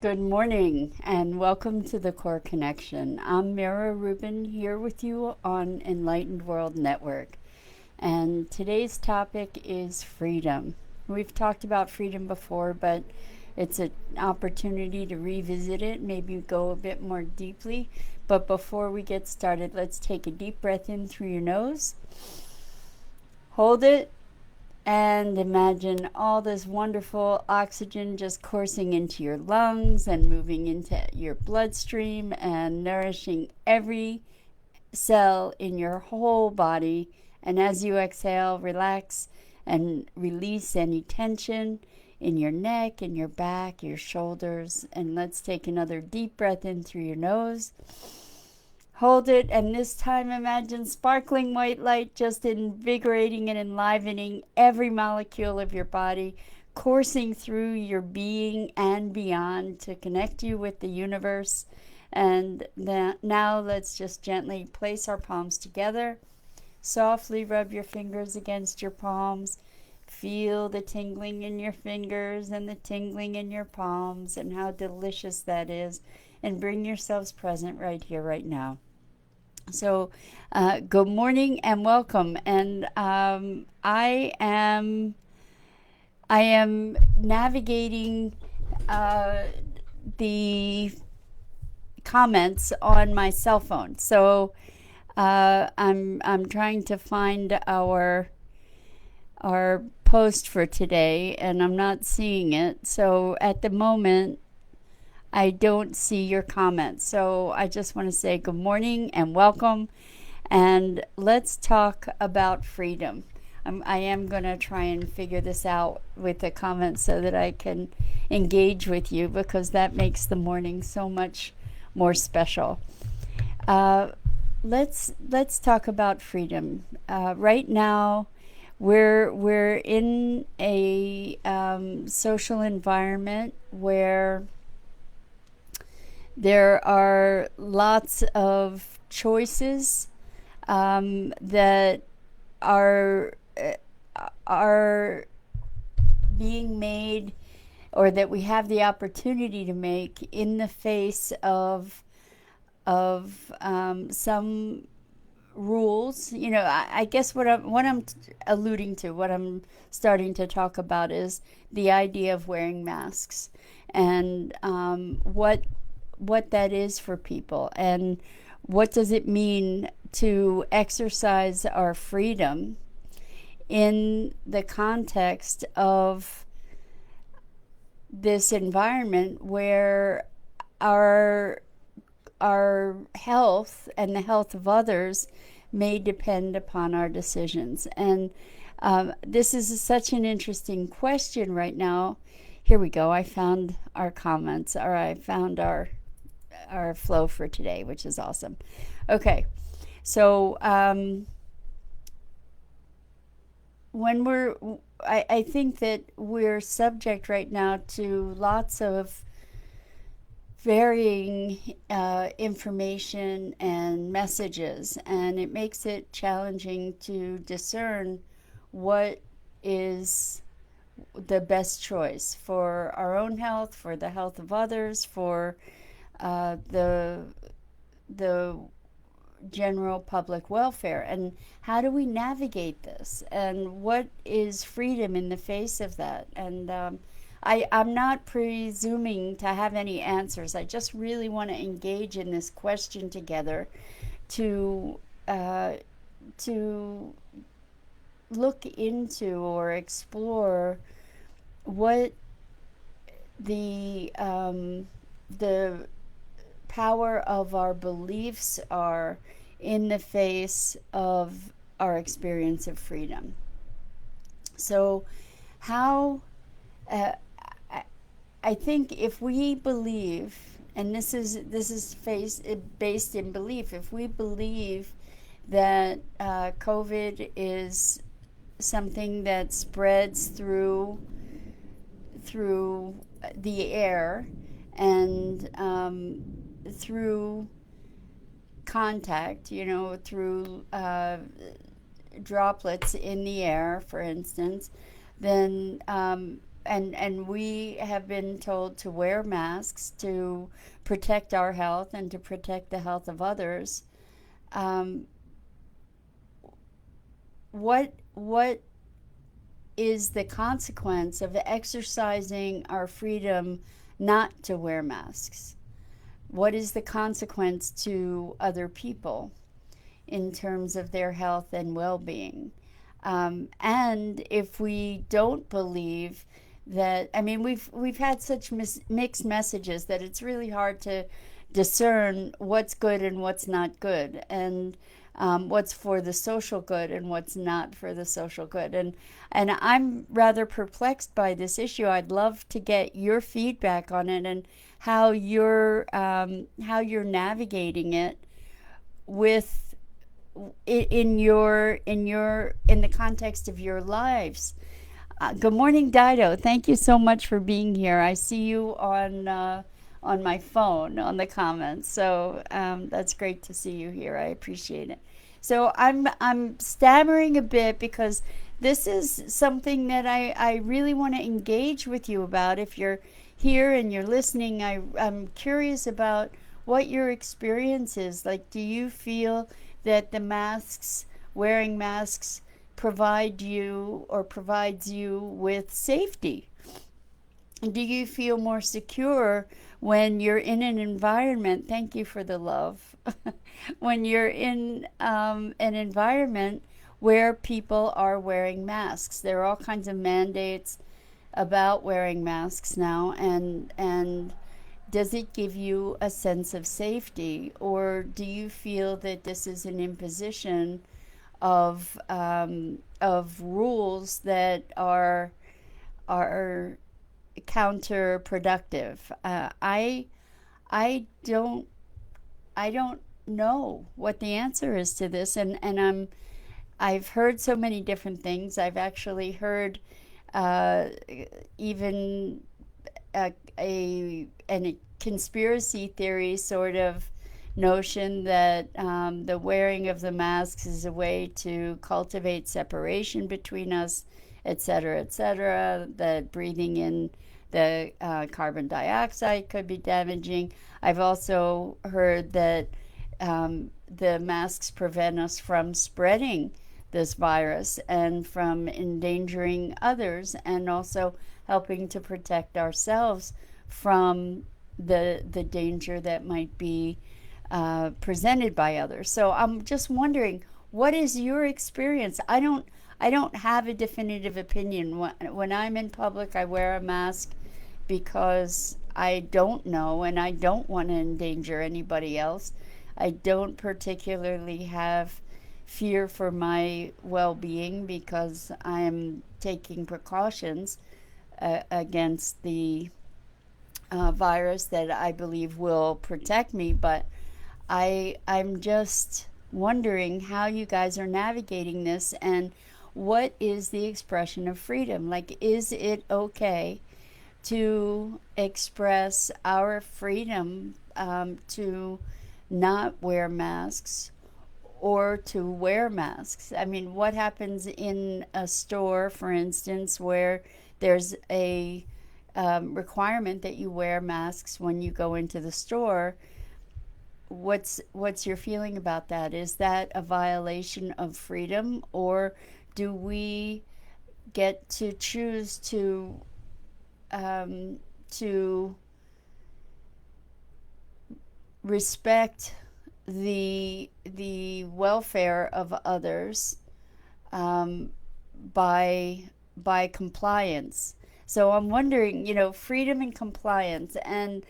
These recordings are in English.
Good morning and welcome to the Core Connection. I'm Mira Rubin here with you on Enlightened World Network. And today's topic is freedom. We've talked about freedom before, but it's an opportunity to revisit it, maybe go a bit more deeply. But before we get started, let's take a deep breath in through your nose, hold it, and imagine all this wonderful oxygen just coursing into your lungs and moving into your bloodstream and nourishing every cell in your whole body. And as you exhale, relax and release any tension in your neck, in your back, your shoulders. And let's take another deep breath in through your nose. Hold it, and this time imagine sparkling white light just invigorating and enlivening every molecule of your body, coursing through your being and beyond to connect you with the universe. And now let's just gently place our palms together. Softly rub your fingers against your palms. Feel the tingling in your fingers and the tingling in your palms and how delicious that is. And bring yourselves present right here, right now. So, good morning and welcome. And I am navigating the comments on my cell phone. So I'm trying to find our post for today, and I'm not seeing it. So at the moment, I don't see your comments. So I just want to say good morning and welcome. And let's talk about freedom. I am going to try and figure this out with the comments so that I can engage with you, because that makes the morning so much more special. Let's talk about freedom. Right now, we're in a social environment where there are lots of choices that are are being made, or that we have the opportunity to make in the face of some rules. I guess what I'm alluding to, what I'm starting to talk about, is the idea of wearing masks, and what that is for people, and what does it mean to exercise our freedom in the context of this environment where our health and the health of others may depend upon our decisions. And this is such an interesting question right now. Here we go. I found our comments, or I found our flow for today, which is awesome. Okay, so when I think that we're subject right now to lots of varying information and messages, and it makes it challenging to discern what is the best choice for our own health, for the health of others, for the general public welfare. And how do we navigate this, and what is freedom in the face of that? And I'm not presuming to have any answers. I just really want to engage in this question together, to to look into or explore what the power of our beliefs are in the face of our experience of freedom. So, how uh, I think if we believe, and this is based in belief, if we believe that COVID is something that spreads through the air, and through contact, through droplets in the air, for instance, then and we have been told to wear masks to protect our health and to protect the health of others. Um, what is the consequence of exercising our freedom not to wear masks? What is the consequence to other people in terms of their health and well-being? And if we don't believe that, I mean, we've had such mixed messages that it's really hard to discern what's good and what's not good, and what's for the social good and what's not for the social good. And I'm rather perplexed by this issue. I'd love to get your feedback on it and how you're navigating it with in the context of your lives. Good morning, Dido. Thank you so much for being here. I see you on my phone on the comments, so that's great to see you here. I appreciate it. So I'm stammering a bit because this is something that I really want to engage with you about. If you're here and you're listening, I'm curious about what your experience is. Like, do you feel that the wearing masks, provides you with safety? Do you feel more secure when you're in an environment? Thank you for the love. When you're in an environment where people are wearing masks, there are all kinds of mandates about wearing masks now, and does it give you a sense of safety, or do you feel that this is an imposition of rules that are counterproductive? I I don't know what the answer is to this, and I've heard so many different things. I've actually heard uh, even a conspiracy theory sort of notion that the wearing of the masks is a way to cultivate separation between us, etc., etc., that breathing in the carbon dioxide could be damaging. I've also heard that the masks prevent us from spreading this virus and from endangering others, and also helping to protect ourselves from the danger that might be presented by others. So I'm just wondering, what is your experience? I don't have a definitive opinion. When I'm in public, I wear a mask because I don't know and I don't want to endanger anybody else. I don't particularly have fear for my well-being because I am taking precautions against the virus that I believe will protect me. But I'm just wondering how you guys are navigating this, and what is the expression of freedom? Like, is it okay to express our freedom to not wear masks or to wear masks? I mean, what happens in a store, for instance, where there's a requirement that you wear masks when you go into the store? What's your feeling about that? Is that a violation of freedom, or do we get to choose to respect the welfare of others um, by compliance? So I'm wondering, freedom and compliance, and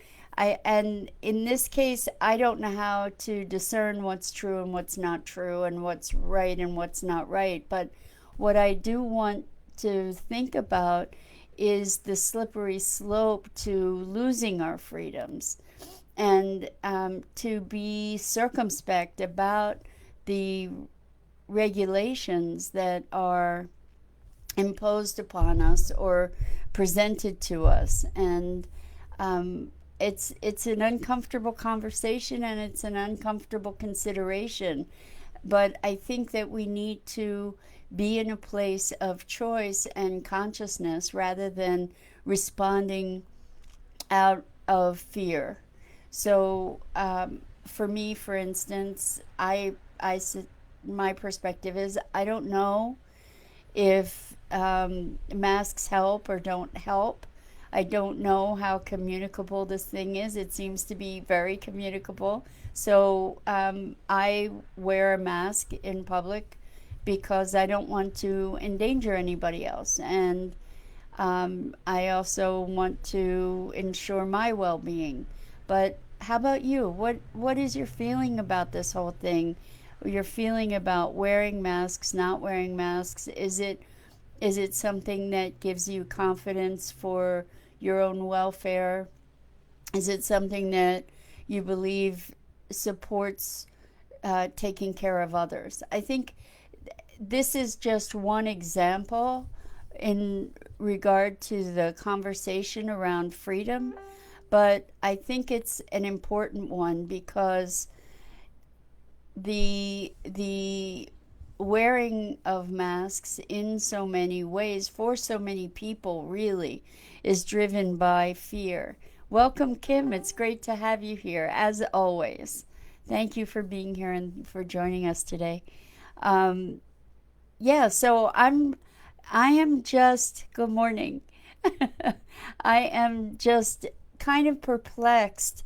in this case, I don't know how to discern what's true and what's not true, and what's right and what's not right. But what I do want to think about is the slippery slope to losing our freedoms, and to be circumspect about the regulations that are imposed upon us or presented to us. And it's an uncomfortable conversation, and it's an uncomfortable consideration. But I think that we need to be in a place of choice and consciousness rather than responding out of fear. So for me, for instance, my perspective is I don't know if masks help or don't help. I don't know how communicable this thing is. It seems to be very communicable. So I wear a mask in public because I don't want to endanger anybody else. And I also want to ensure my well-being. But how about you? What is your feeling about this whole thing? Your feeling about wearing masks, not wearing masks? Is it something that gives you confidence for your own welfare? Is it something that you believe supports taking care of others? I think this is just one example in regard to the conversation around freedom, but I think it's an important one because the wearing of masks in so many ways for so many people really is driven by fear. Welcome, Kim. It's great to have you here as always. Thank you for being here and for joining us today. Um, yeah, so I am just, good morning. I am just kind of perplexed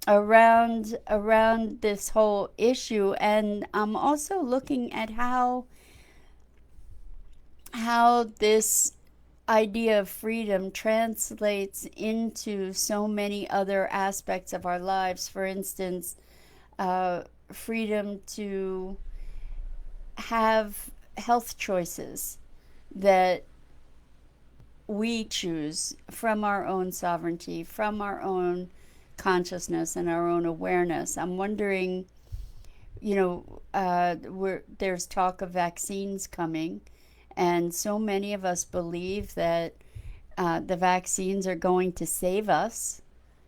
around this whole issue, and I'm also looking at how this idea of freedom translates into so many other aspects of our lives. For instance, freedom to have health choices that we choose from our own sovereignty, from our own consciousness and our own awareness. I'm wondering, there's talk of vaccines coming, and so many of us believe that the vaccines are going to save us,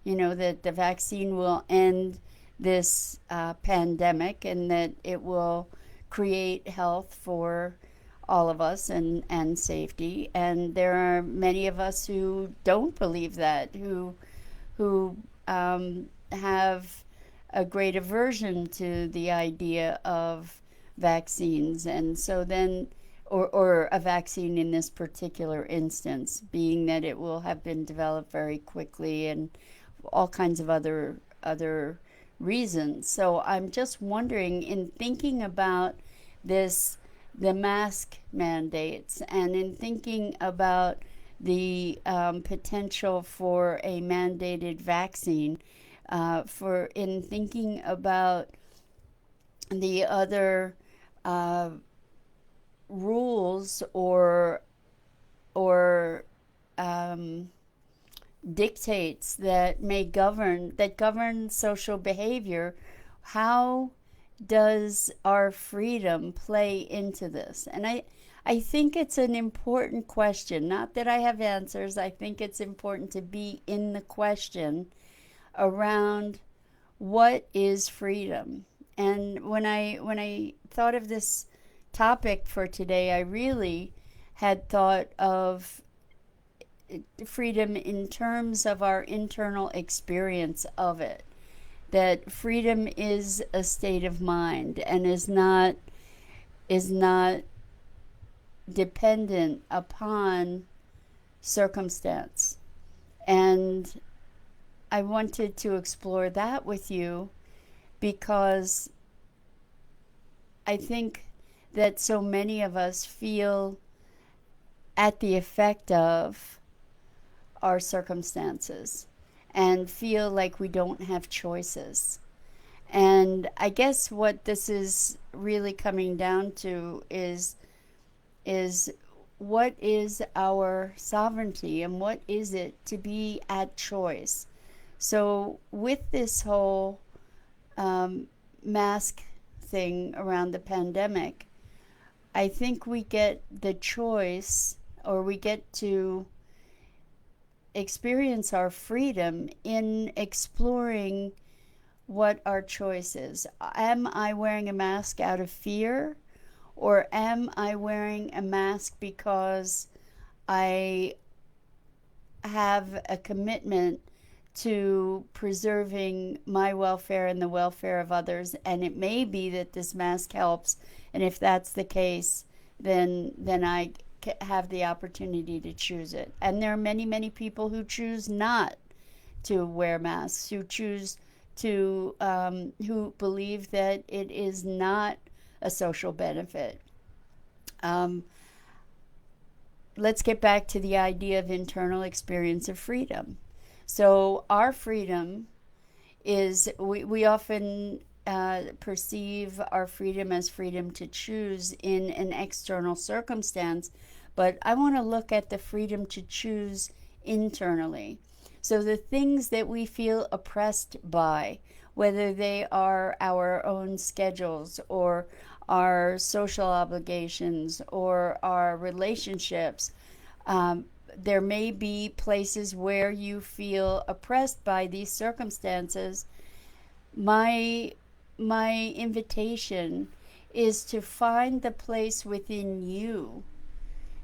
that the vaccine will end this pandemic and that it will create health for all of us and safety. And there are many of us who don't believe that, who have a great aversion to the idea of vaccines. And so then, or a vaccine in this particular instance, being that it will have been developed very quickly and all kinds of other reasons. So I'm just wondering, in thinking about the mask mandates, and in thinking about the potential for a mandated vaccine, in thinking about the other rules or dictates that govern social behavior, how does our freedom play into this? And I think it's an important question. Not that I have answers. I think it's important to be in the question around what is freedom. And when I thought of this topic for today, I really had thought of freedom in terms of our internal experience of it. That freedom is a state of mind and is not dependent upon circumstance. And I wanted to explore that with you because I think that so many of us feel at the effect of our circumstances and feel like we don't have choices. And I guess what this is really coming down to is what is our sovereignty and what is it to be at choice. So with this whole mask thing around the pandemic, I think we get the choice, or we get to experience our freedom in exploring what our choice is. Am I wearing a mask out of fear, Or am I wearing a mask because I have a commitment to preserving my welfare and the welfare of others, and it may be that this mask helps, and if that's the case, then I have the opportunity to choose it. And there are many people who choose not to wear masks, who choose to who believe that it is not a social benefit. um, let's get back to the idea of internal experience of freedom. So our freedom is, we often perceive our freedom as freedom to choose in an external circumstance, but I want to look at the freedom to choose internally. So the things that we feel oppressed by, whether they are our own schedules or our social obligations or our relationships, there may be places where you feel oppressed by these circumstances. My invitation is to find the place within you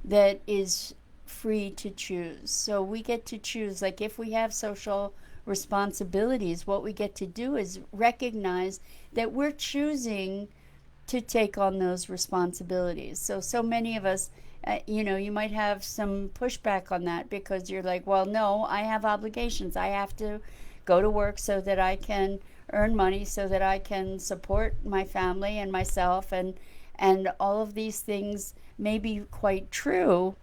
that is free to choose. So we get to choose, like if we have social responsibilities, what we get to do is recognize that we're choosing to take on those responsibilities. So many of us, you might have some pushback on that because you're like, well, no, I have obligations. I have to go to work so that I can earn money, so that I can support my family and myself, and all of these things may be quite true.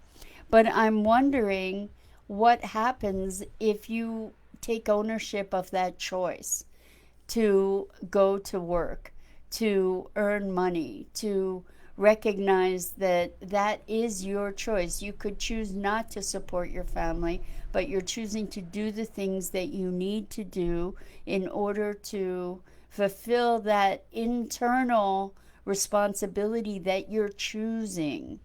But I'm wondering what happens if you take ownership of that choice to go to work, to earn money, to recognize that that is your choice. You could choose not to support your family, but you're choosing to do the things that you need to do in order to fulfill that internal responsibility that you're choosing.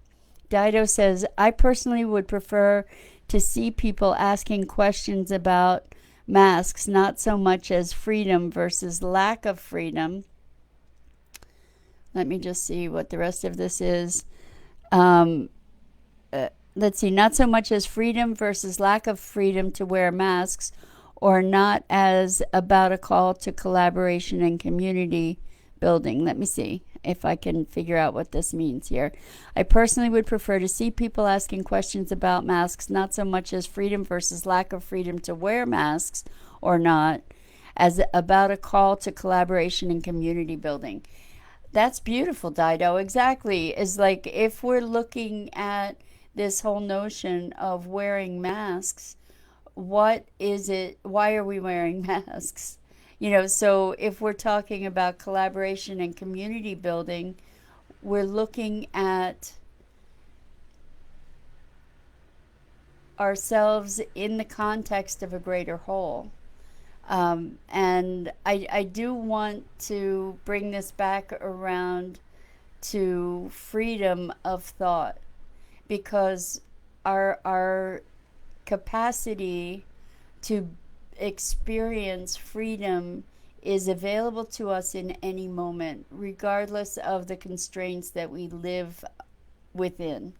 Dido says, I personally would prefer to see people asking questions about masks, not so much as freedom versus lack of freedom. Let me just see what the rest of this is. Let's see, not so much as freedom versus lack of freedom to wear masks, or not as about a call to collaboration and community building. Let me see if I can figure out what this means here. I personally would prefer to see people asking questions about masks, not so much as freedom versus lack of freedom to wear masks or not, as about a call to collaboration and community building. That's beautiful, Dido. Exactly. Is like if we're looking at this whole notion of wearing masks, what is it? Why are we wearing masks? So if we're talking about collaboration and community building, we're looking at ourselves in the context of a greater whole. And I do want to bring this back around to freedom of thought, because our capacity to experience freedom is available to us in any moment, regardless of the constraints that we live within.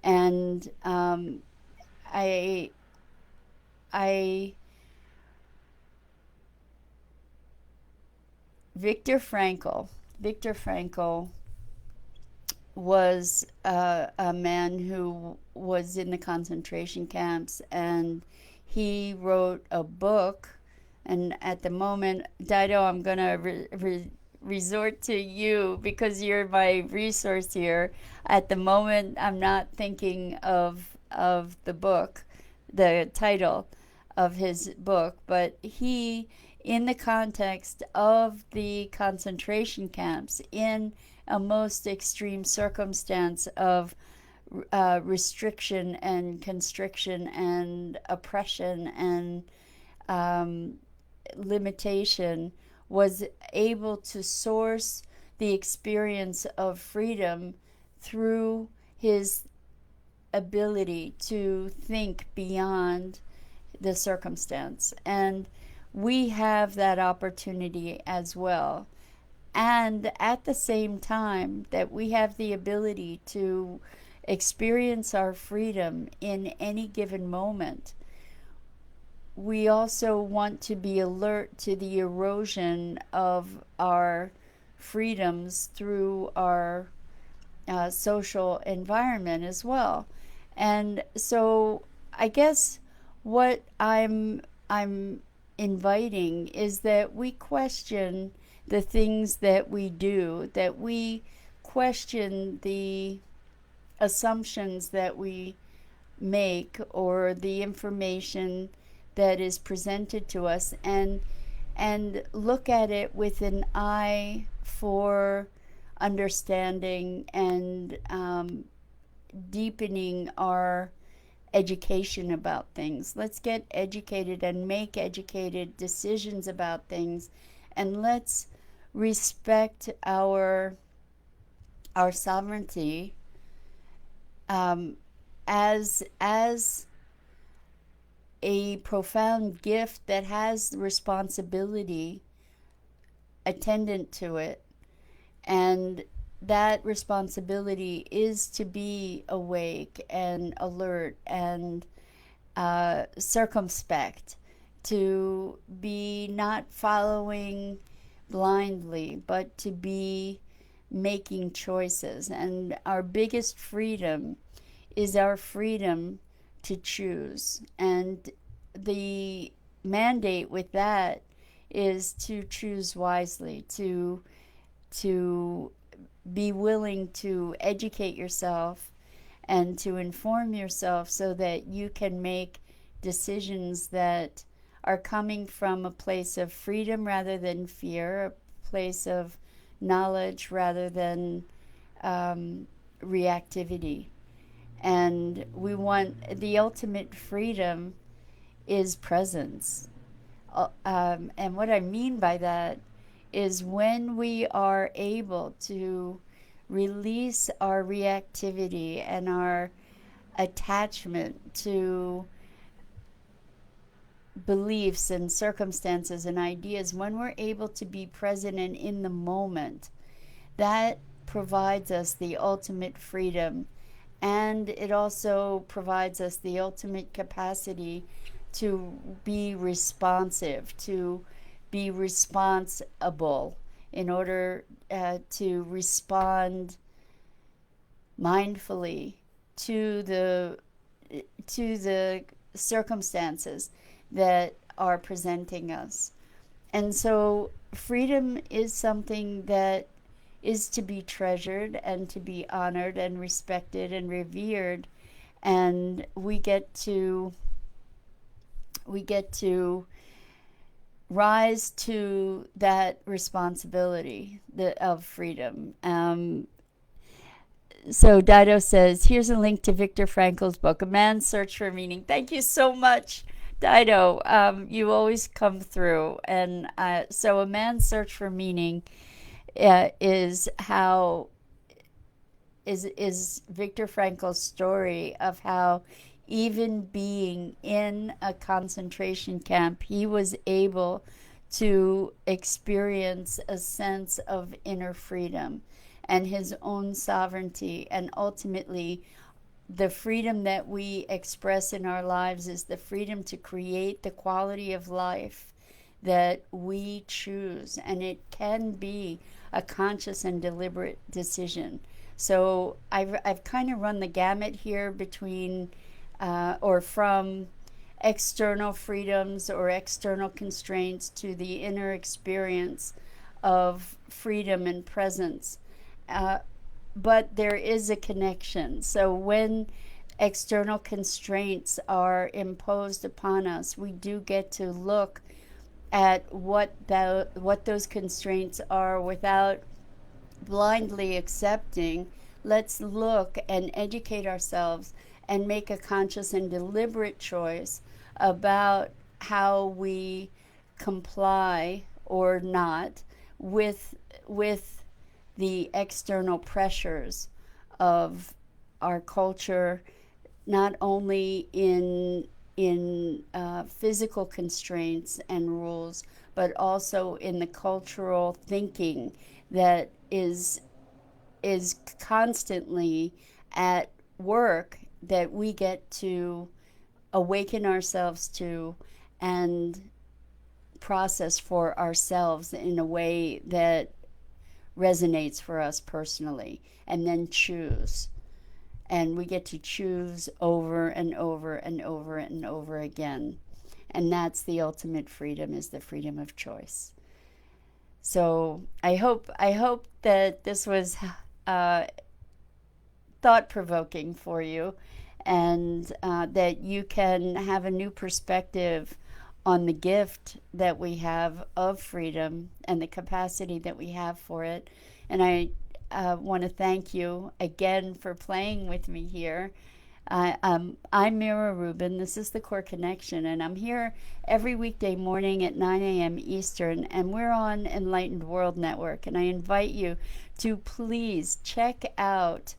And I Viktor Frankl was a man who was in the concentration camps, and he wrote a book. And at the moment, Dido, I'm going to resort to you because you're my resource here. At the moment, I'm not thinking of the book, the title of his book, but he, in the context of the concentration camps, in a most extreme circumstance of restriction and constriction and oppression and limitation, was able to source the experience of freedom through his ability to think beyond the circumstance. And we have that opportunity as well. And at the same time that we have the ability to experience our freedom in any given moment, we also want to be alert to the erosion of our freedoms through our social environment as well. And so I guess what I'm inviting is that we question the things that we do, that we question the assumptions that we make or the information that is presented to us, and look at it with an eye for understanding and deepening our education about things. Let's get educated and make educated decisions about things, and let's respect our sovereignty as a profound gift that has responsibility attendant to it. And that responsibility is to be awake and alert and circumspect, to be not following blindly, but to be making choices. And our biggest freedom is our freedom to choose. And the mandate with that is to choose wisely, to be willing to educate yourself and to inform yourself so that you can make decisions that are coming from a place of freedom rather than fear, a place of knowledge rather than reactivity. And we want the ultimate freedom is presence. And what I mean by that is when we are able to release our reactivity and our attachment to beliefs and circumstances and ideas, when we're able to be present and in the moment, that provides us the ultimate freedom. And it also provides us the ultimate capacity to be responsive, to be responsible, in order to respond mindfully to the circumstances that are presenting us. And so freedom is something that is to be treasured and to be honored and respected and revered, and we get to rise to that responsibility of freedom. So Dido says, here's a link to Viktor Frankl's book, A Man's Search for Meaning. Thank you so much, Dido. You always come through. And so A Man's Search for Meaning is Viktor Frankl's story of how, even being in a concentration camp, he was able to experience a sense of inner freedom and his own sovereignty. And ultimately, the freedom that we express in our lives is the freedom to create the quality of life that we choose. And it can be a conscious and deliberate decision. So I've kind of run the gamut here between or from external freedoms or external constraints to the inner experience of freedom and presence. But there is a connection. So when external constraints are imposed upon us, we do get to look at what those constraints are without blindly accepting. Let's look and educate ourselves and make a conscious and deliberate choice about how we comply or not with the external pressures of our culture, not only in in physical constraints and rules, but also in the cultural thinking that is constantly at work, that we get to awaken ourselves to and process for ourselves in a way that resonates for us personally, and then choose. And we get to choose over and over and over and over again. And that's the ultimate freedom, is the freedom of choice. So I hope that this was uh, thought provoking for you, and that you can have a new perspective on the gift that we have of freedom and the capacity that we have for it. And I want to thank you again for playing with me here. I'm Mira Rubin. This is the Core Connection, and I'm here every weekday morning at 9 a.m. Eastern, and we're on Enlightened World Network. And I invite you to please check out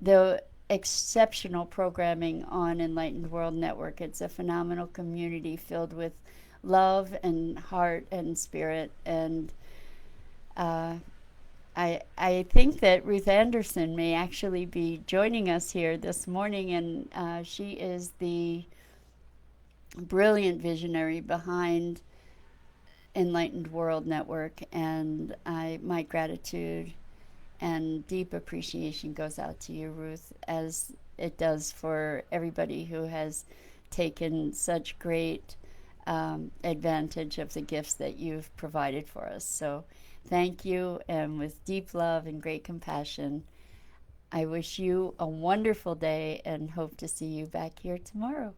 the exceptional programming on Enlightened World Network. It's a phenomenal community filled with love and heart and spirit. And uh, I think that Ruth Anderson may actually be joining us here this morning, and she is the brilliant visionary behind Enlightened World Network. And my gratitude and deep appreciation goes out to you, Ruth, as it does for everybody who has taken such great advantage of the gifts that you've provided for us. So thank you, and with deep love and great compassion, I wish you a wonderful day and hope to see you back here tomorrow.